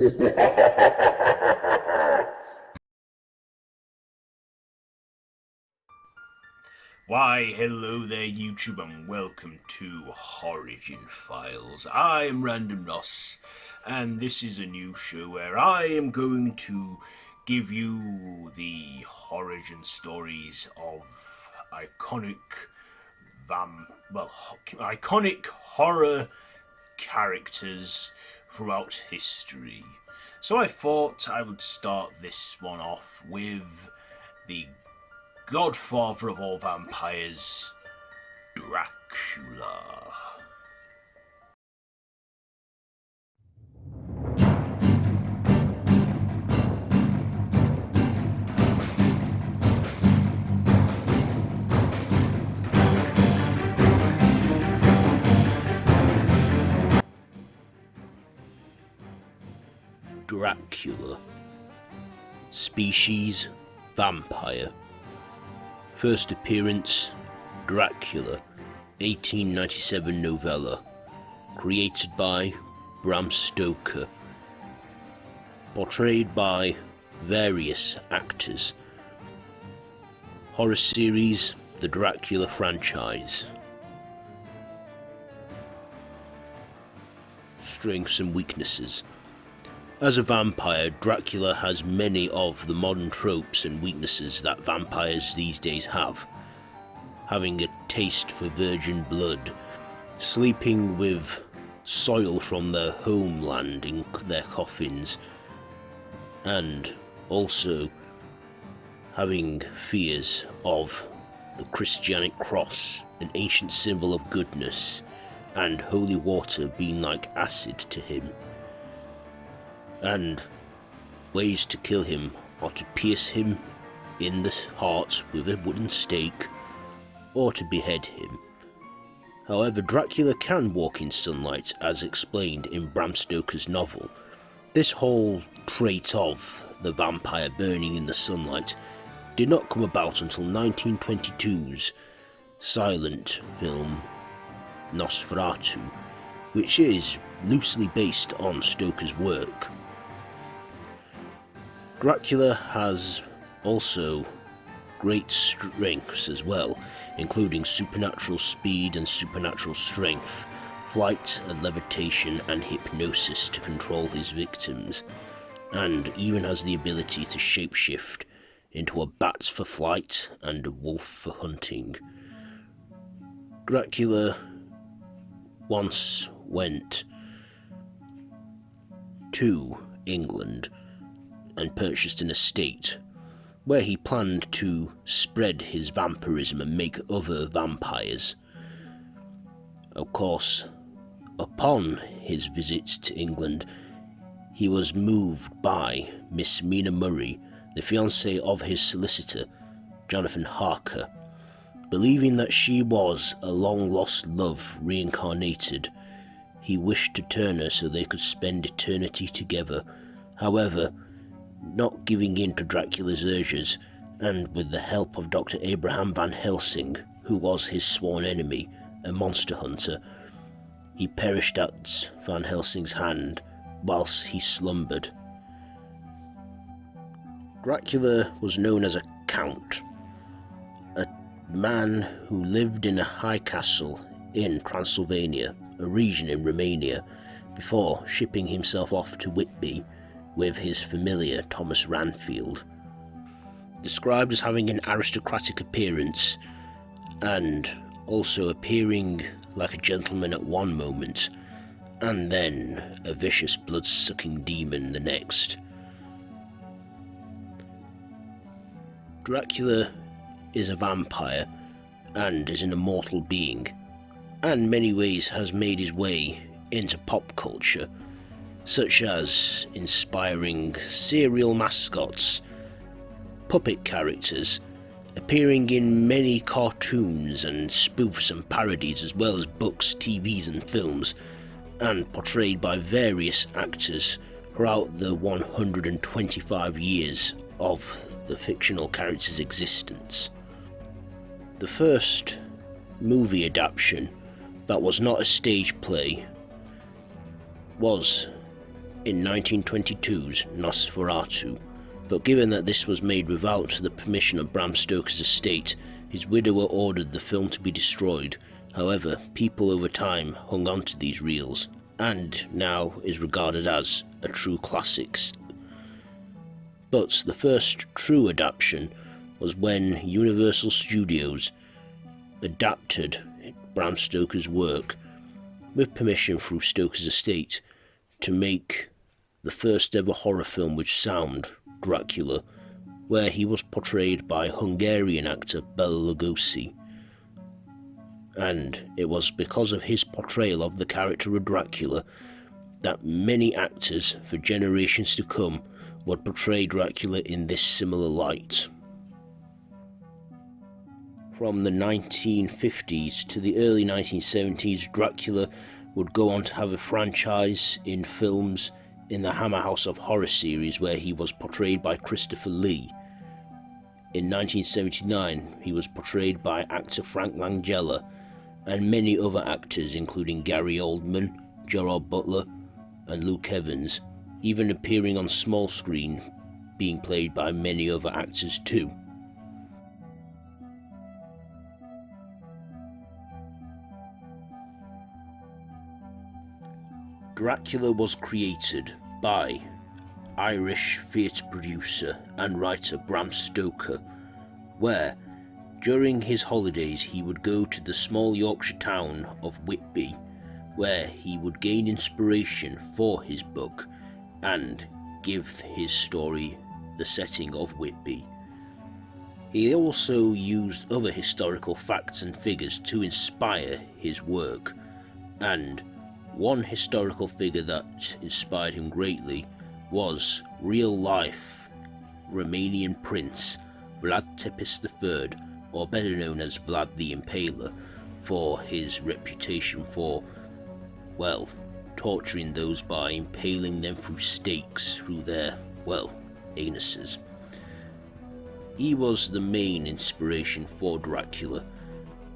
Why, hello there, YouTube, and welcome to Origin Files. I am Random Ross, and this is a new show where I am going to give you the origin stories of iconic iconic horror characters throughout history. So I thought I would start this one off with the godfather of all vampires, Dracula. Dracula. Species: vampire. First appearance: Dracula, 1897 novella. Created by Bram Stoker. Portrayed by various actors. Horror series: The Dracula franchise. Strengths and weaknesses. As a vampire, Dracula has many of the modern tropes and weaknesses that vampires these days have. Having a taste for virgin blood, sleeping with soil from their homeland in their coffins, and also having fears of the Christianic cross, an ancient symbol of goodness, and holy water being like acid to him. And ways to kill him are to pierce him in the heart with a wooden stake, or to behead him. However, Dracula can walk in sunlight, as explained in Bram Stoker's novel. This whole trait of the vampire burning in the sunlight did not come about until 1922's silent film Nosferatu, which is loosely based on Stoker's work. Dracula has also great strengths as well, including supernatural speed and supernatural strength, flight and levitation and hypnosis to control his victims, and even has the ability to shapeshift into a bat for flight and a wolf for hunting. Dracula once went to England and purchased an estate where he planned to spread his vampirism and make other vampires. Of course, upon his visit to England, he was moved by Miss Mina Murray, the fiancée of his solicitor, Jonathan Harker. Believing that she was a long-lost love reincarnated, he wished to turn her so they could spend eternity together. However, not giving in to Dracula's urges, and with the help of Dr. Abraham Van Helsing, who was his sworn enemy, a monster hunter, he perished at Van Helsing's hand whilst he slumbered. Dracula was known as a count, a man who lived in a high castle in Transylvania, a region in Romania, before shipping himself off to Whitby with his familiar Thomas Ranfield. Described as having an aristocratic appearance, and also appearing like a gentleman at one moment, and then a vicious blood-sucking demon the next. Dracula is a vampire and is an immortal being, and in many ways has made his way into pop culture, such as inspiring serial mascots, puppet characters, appearing in many cartoons and spoofs and parodies, as well as books, TVs and films, and portrayed by various actors throughout the 125 years of the fictional character's existence. The first movie adaptation that was not a stage play was in 1922's Nosferatu, but given that this was made without the permission of Bram Stoker's estate, his widower ordered the film to be destroyed. However, people over time hung on to these reels, and now is regarded as a true classic. But the first true adaptation was when Universal Studios adapted Bram Stoker's work, with permission through Stoker's estate, to make the first ever horror film with sound, Dracula, where he was portrayed by Hungarian actor Bela Lugosi. And it was because of his portrayal of the character of Dracula that many actors for generations to come would portray Dracula in this similar light. From the 1950s to the early 1970s, Dracula would go on to have a franchise in films in the Hammer House of Horror series, where he was portrayed by Christopher Lee. In 1979, he was portrayed by actor Frank Langella and many other actors, including Gary Oldman, Gerard Butler, and Luke Evans, even appearing on small screen, being played by many other actors too. Dracula was created by Irish theatre producer and writer Bram Stoker, where during his holidays he would go to the small Yorkshire town of Whitby, where he would gain inspiration for his book and give his story the setting of Whitby. He also used other historical facts and figures to inspire his work, and one historical figure that inspired him greatly was real-life Romanian prince Vlad Tepes III, or better known as Vlad the Impaler, for his reputation for, well, torturing those by impaling them through stakes through their, well, anuses. He was the main inspiration for Dracula,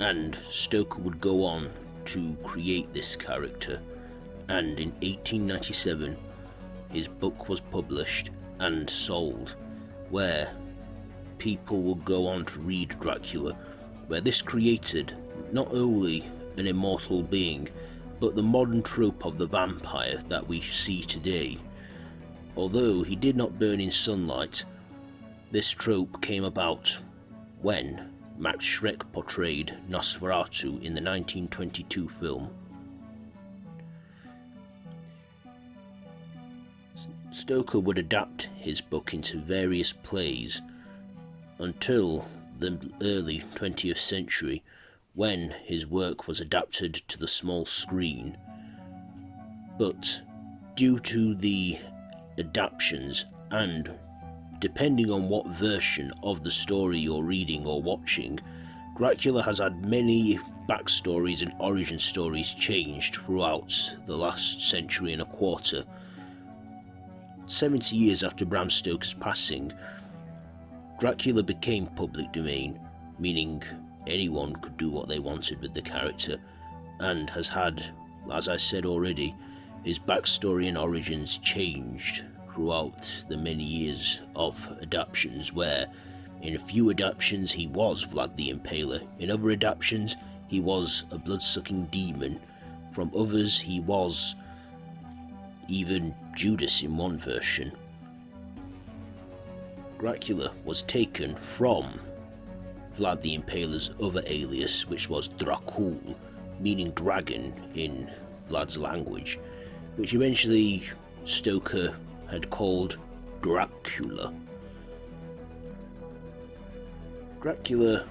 and Stoker would go on to create this character, and in 1897 his book was published and sold, where people would go on to read Dracula, where this created not only an immortal being, but the modern trope of the vampire that we see today. Although he did not burn in sunlight, this trope came about when Max Schreck portrayed Nosferatu in the 1922 film. Stoker would adapt his book into various plays until the early 20th century, when his work was adapted to the small screen. But due to the adaptations, and depending on what version of the story you're reading or watching, Dracula has had many backstories and origin stories changed throughout the last century and a quarter. 70 years after Bram Stoker's passing, Dracula became public domain, meaning anyone could do what they wanted with the character, and has had, as I said already, his backstory and origins changed throughout the many years of adaptations, where in a few adaptations he was Vlad the Impaler, in other adaptations he was a blood-sucking demon, from others he was even Judas in one version. Dracula was taken from Vlad the Impaler's other alias, which was Dracul, meaning dragon in Vlad's language, which eventually Stoker had called Dracula. Dracula,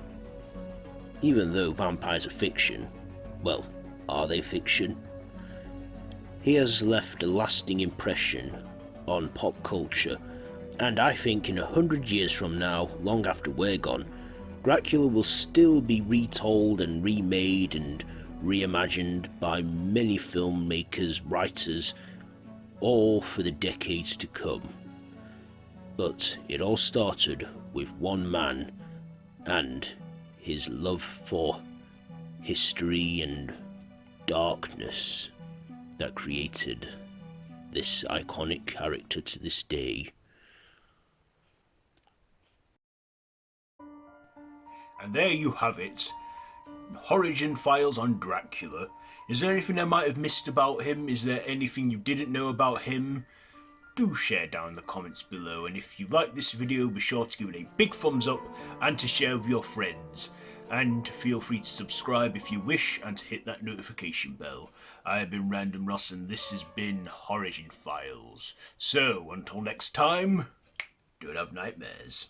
even though vampires are fiction, well, are they fiction? He has left a lasting impression on pop culture, and I think in 100 years from now, long after we're gone, Dracula will still be retold and remade and reimagined by many filmmakers, writers, all for the decades to come. But it all started with one man and his love for history and darkness that created this iconic character to this day. And there you have it. Origin Files on Dracula. Is there anything I might have missed about him? Is there anything you didn't know about him? Do share down in the comments below, and if you like this video, be sure to give it a big thumbs up and to share with your friends. And feel free to subscribe if you wish and to hit that notification bell. I have been Random Ross and this has been Origin Files. So, until next time, don't have nightmares.